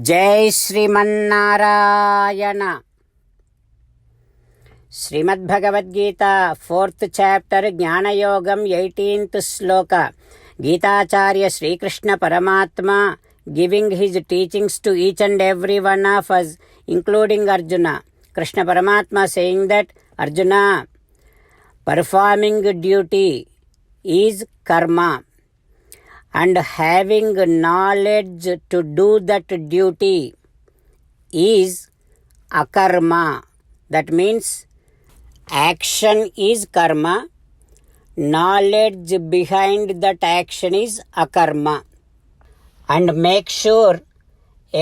జై Srimannarayana. Srimad Bhagavad Gita 4th chapter జ్ఞానయోగం 18th శ్లోక. గీతాచార్య శ్రీకృష్ణ పరమాత్మ giving his teachings to each and every one of us, including Arjuna. Krishna పరమాత్మ saying that Arjuna, performing duty is karma and having knowledge to do that duty is akarma. That means action is karma, knowledge behind that action is akarma. And make sure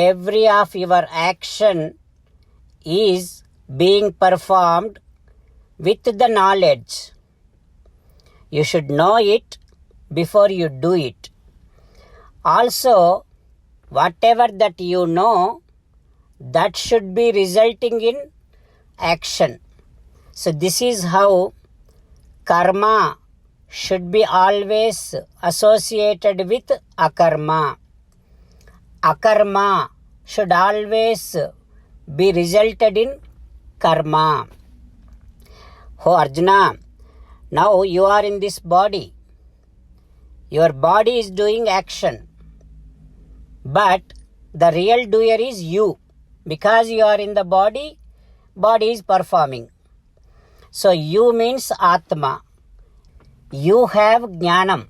every of your action is being performed with the knowledge. You should know it before you do it. Also, whatever that you know, that should be resulting in action. So this is how karma should be always associated with akarma. Akarma should always be resulted in karma. Oh Arjuna, now you are in this body. Your body is doing action, but the real doer is you. Because you are in the body, body is performing. So you means Atma. You have Jnanam.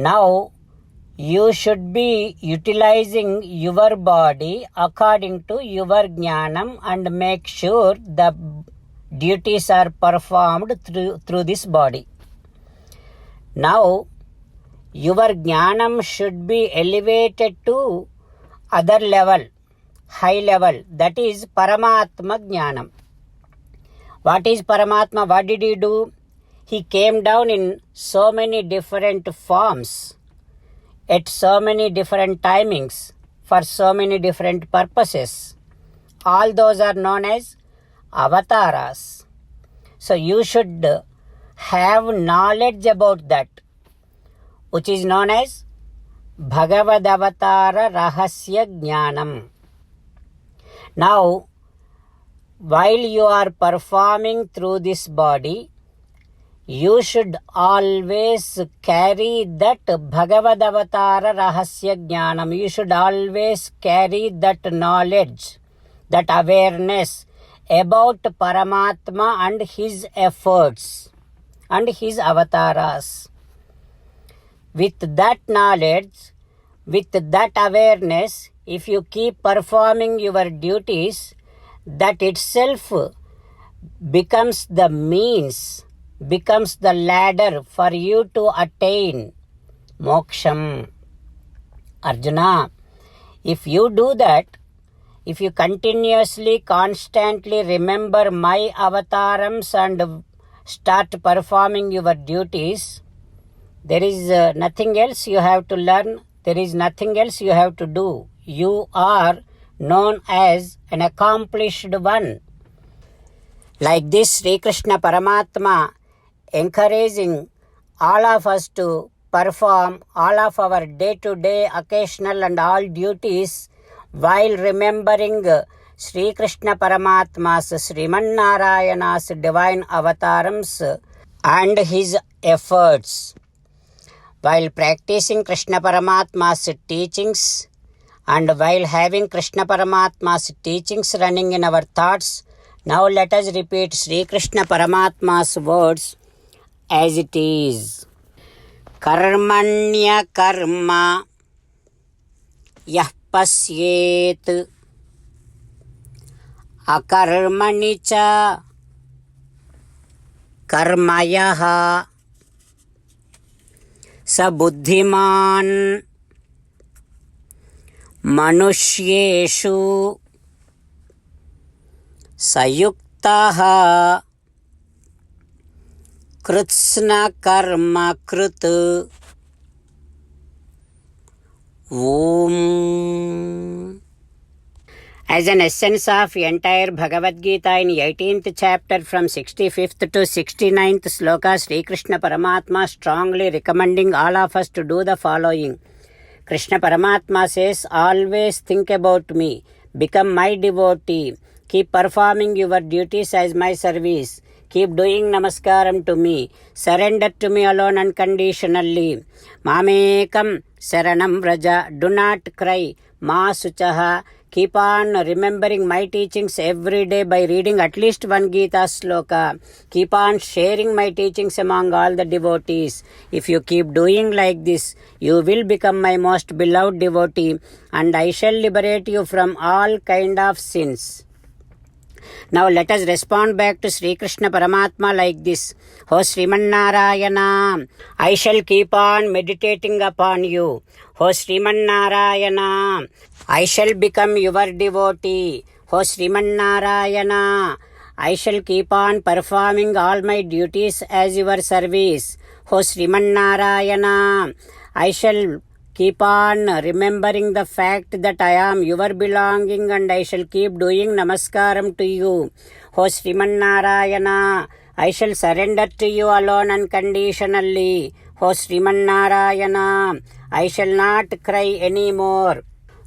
Now you should be utilizing your body according to your Jnanam and make sure the duties are performed through this body. Now your Jnanam should be elevated to other level, high level, that is Paramatma Jnanam. What is Paramatma? What did he do? He came down in so many different forms, at so many different timings, for so many different purposes. All those are known as avatars. So you should have knowledge about that, which is known as Bhagavad Avatara Rahasya Jnanam. Now, while you are performing through this body, you should always carry that Bhagavad Avatara Rahasya Jnanam. You should always carry that knowledge, that awareness about Paramatma and his efforts and his avatars. With that knowledge, with that awareness, if you keep performing your duties, that itself becomes the means, becomes the ladder for you to attain moksham. Arjuna, if you do that, if you continuously, constantly remember my avatarams and start performing your duties, there is nothing else you have to learn. There is nothing else you have to do. You are known as an accomplished one. Like this, Sri Krishna Paramatma encouraging all of us to perform all of our day-to-day, occasional and all duties while remembering Sri Krishna Paramatma's Srimannarayana's divine avatarams and his efforts. While practicing Krishna Paramatma's teachings and while having Krishna Paramatma's teachings running in our thoughts, now let us repeat Sri Krishna Paramatma's words as it is. Karmanya karma yah pasyet akarmani cha karmayah sa buddhiman manusyeshu sayuktah kritsna karma krit. Om. As an essence of entire Bhagavad Gita in 18th chapter from 65th to 69th sloka, Sri Krishna Paramatma strongly recommending all of us to do the following. Krishna Paramatma says, always think about me, become my devotee, keep performing your duties as my service, keep doing namaskaram to me, surrender to me alone unconditionally. Mamekam saranam vraja, do not cry, ma suchaha. Keep on remembering my teachings every day by reading at least one Gita sloka. Keep on sharing my teachings among all the devotees. If you keep doing like this, you will become my most beloved devotee, and I shall liberate you from all kind of sins. Now let us respond back to Sri Krishna Paramatma like this. O Sriman Narayana, I shall keep on meditating upon you. O Sriman Narayana, I shall become your devotee. O Sriman Narayana, I shall keep on performing all my duties as your service. O Sriman Narayana, I shall keep on remembering the fact that I am your belonging, and I shall keep doing namaskaram to you. O Sriman Narayana, I shall surrender to you alone unconditionally. O Sriman Narayana, I shall not cry anymore.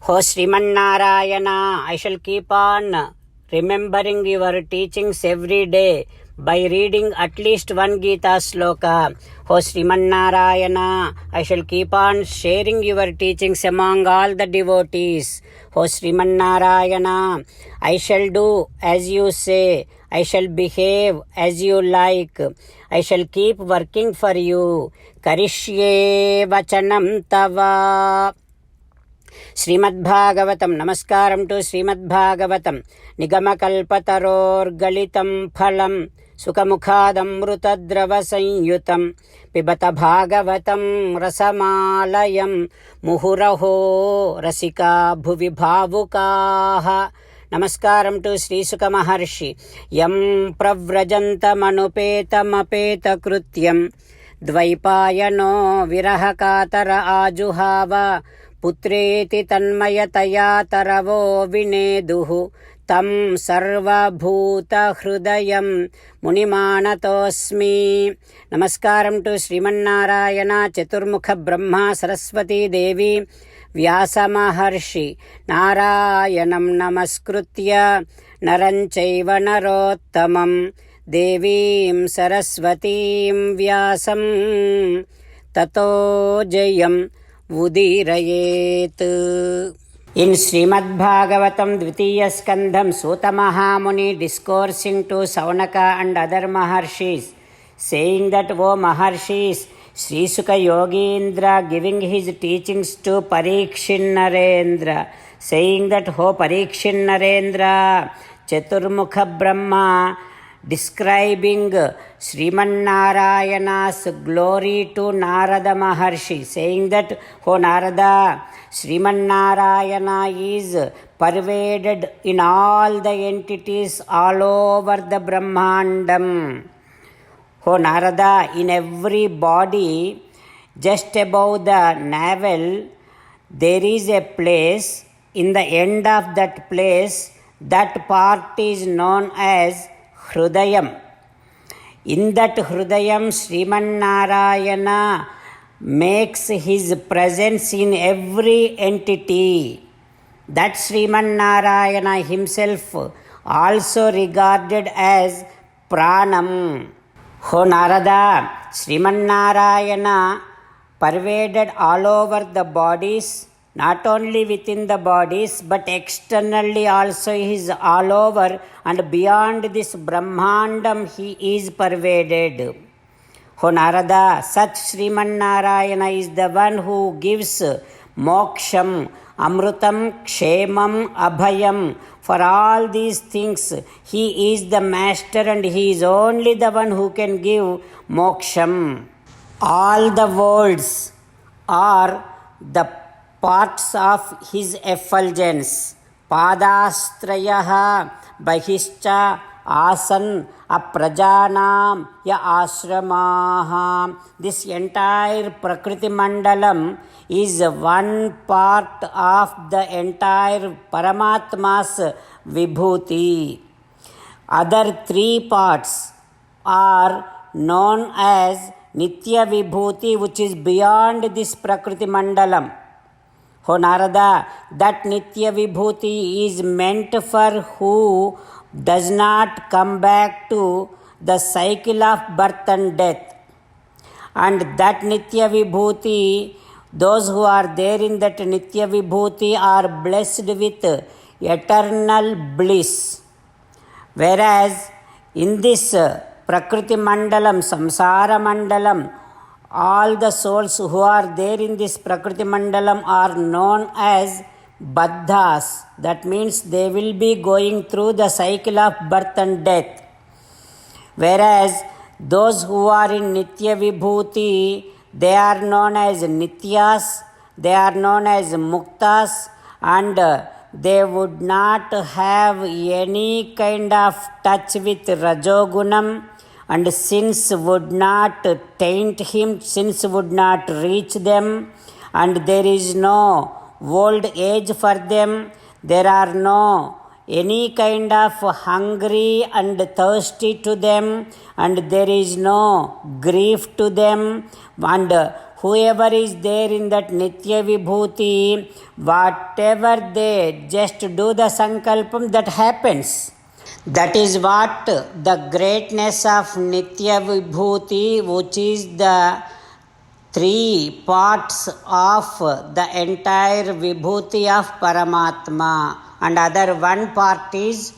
O Sriman Narayana, I shall keep on remembering your teachings every day by reading at least one Gita sloka. O Sriman Narayana, I shall keep on sharing your teachings among all the devotees. O Sriman Narayana, I shall do as you say. I shall behave as you like. I shall keep working for you. Karishye vachanam tava. Srimadbhagavatam. Namaskaram to Srimadbhagavatam. Nigamakalpatarorgalitam phalam Sukhamukhadamrutadrava sanyutam Pibata bhagavatam rasamalayam Muhuraho rasika bhuvi bhavukaha. Namaskaram to Sri Sukha Maharshi. Yam pravrajantamanupeta krutyam Dvaipayano virahakatara ajuhava Putreti tanmayataya taravo vineduhu tam sarvabhuta hrudayam munimanatosmi. Namaskaram to Sriman Narayana, Chaturmukha Brahma, Saraswati Devi, Vyasa Maharshi. Narayanam namaskritya naranchaiva narottamam Devim Saraswatim Vyasam tato jayam Udirayet. In Srimad Bhagavatam Dvitiya Skandham, Suta Mahamuni discoursing to Saunaka and other Maharshis, saying that, O Maharshis, Sri Sukha Yogindra giving his teachings to Parikshin Narendra, saying that, O Parikshin Narendra, Chaturmukha Brahma, describing Sriman Narayana's glory to Narada Maharshi, saying that, O Narada, Sriman Narayana is pervaded in all the entities all over the Brahmandam. O Narada, in every body, just above the navel, there is a place. In the end of that place, that part is known as Hrudayam. In that Hrudayam, Sriman Narayana makes his presence in every entity. That Sriman Narayana himself also regarded as Pranam. O Narada, Sriman Narayana pervaded all over the bodies, not only within the bodies, but externally also he is all over, and beyond this Brahmandam he is pervaded. O Narada, such Sriman Narayana is the one who gives moksham, amrutam, kshemam, abhayam. For all these things, he is the master, and he is only the one who can give moksham. All the worlds are the parts of his effulgence. Padastrayaha bahischa asan aprajanam ya ashramaha. This entire Prakriti Mandalam is one part of the entire Paramatma's Vibhuti. Other three parts are known as Nitya Vibhuti, which is beyond this Prakriti Mandalam. O Narada, that Nitya Vibhuti is meant for who does not come back to the cycle of birth and death. And that Nitya Vibhuti, those who are there in that Nitya Vibhuti are blessed with eternal bliss. Whereas in this Prakriti Mandalam, Samsara Mandalam, all the souls who are there in this Prakriti Mandalam are known as Baddhas. That means they will be going through the cycle of birth and death. Whereas those who are in Nitya Vibhuti, they are known as Nityas, they are known as Muktas, and they would not have any kind of touch with Rajogunam, and sins would not taint him, sins would not reach them, and there is no old age for them, there are no any kind of hungry and thirsty to them, and there is no grief to them, and whoever is there in that Nitya Vibhuti, whatever they just do the sankalpam, that happens. That is what the greatness of Nitya Vibhuti, which is the three parts of the entire Vibhuti of Paramatma. And other one part is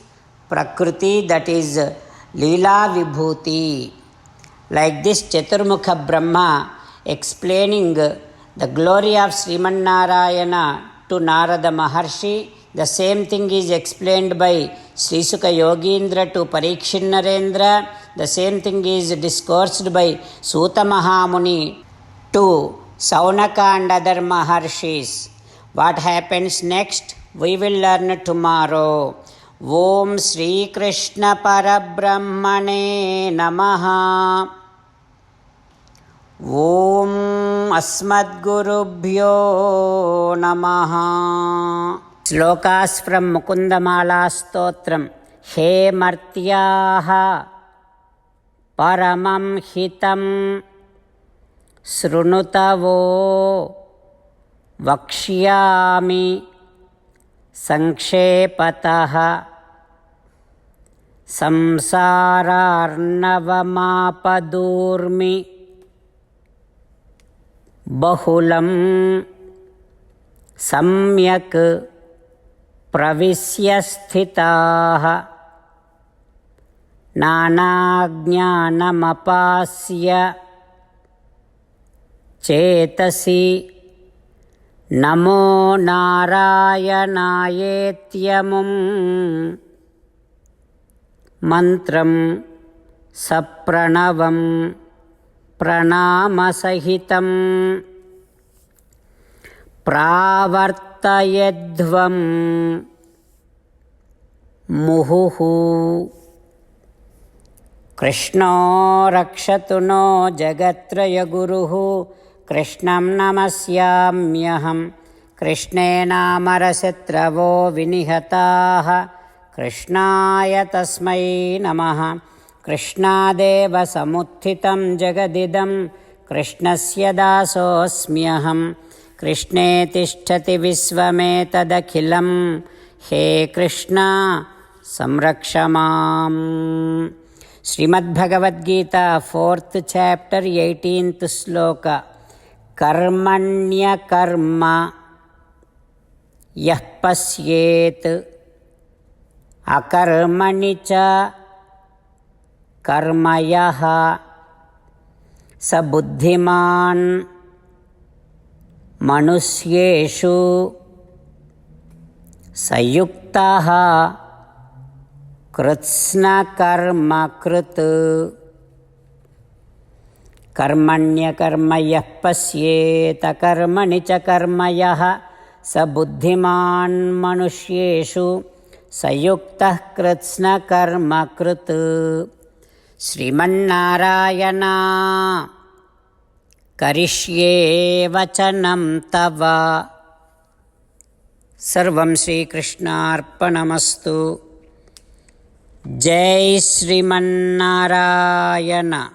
Prakriti, that is Leela Vibhuti. Like this Chaturmukha Brahma explaining the glory of Sriman Narayana to Narada Maharshi, the same thing is explained by Sri Sukha Yogindra to Parikshit Narendra, the same thing is discoursed by Suta Mahamuni to Saunaka and other Maharshis. What happens next? We will learn tomorrow. Om Sri Krishna Parabrahmane Namaha. Om Asmadgurubhyo Namaha. Slokas from Mukundamala Stotram. He Martyaha Paramam Hitam Srunutavo Vakshyami Sankshepataha Samsararnavamapadurmi Bahulam Samyak Pravisya Sthitaha Nanajnanamapasya Chetasi Namo Narayanayethyamum Mantram Sapranavam Pranamasahitam Pravartayedhvam Muhuhu Krishno Rakshatu no Jagatraya Guruhu Krishnam Namasyamyaham Krishnena Marasetravo Vinihataha Krishnaya Tasmai Namaha Krishnadeva Samuthitam Jagadidam Krishnasya Dasosmyaham Krishne Tishtati Visvametadakhilam He Krishna Samrakshamam. Srimad Bhagavad Gita, 4th chapter, 18th sloka. Karmanya karma yah pasyet akarmani cha karmayah sa buddhiman manusyeshu sayuktaha kritsna karma krit karmanya karmayah pasyeta karmani cha karmayah sa buddhiman manusyeshu sayuktah kritsna karma krit. Srimannarayana karishye vachanam tava. Sarvam Shri Krishnarpanamastu. Jai Srimannarayana.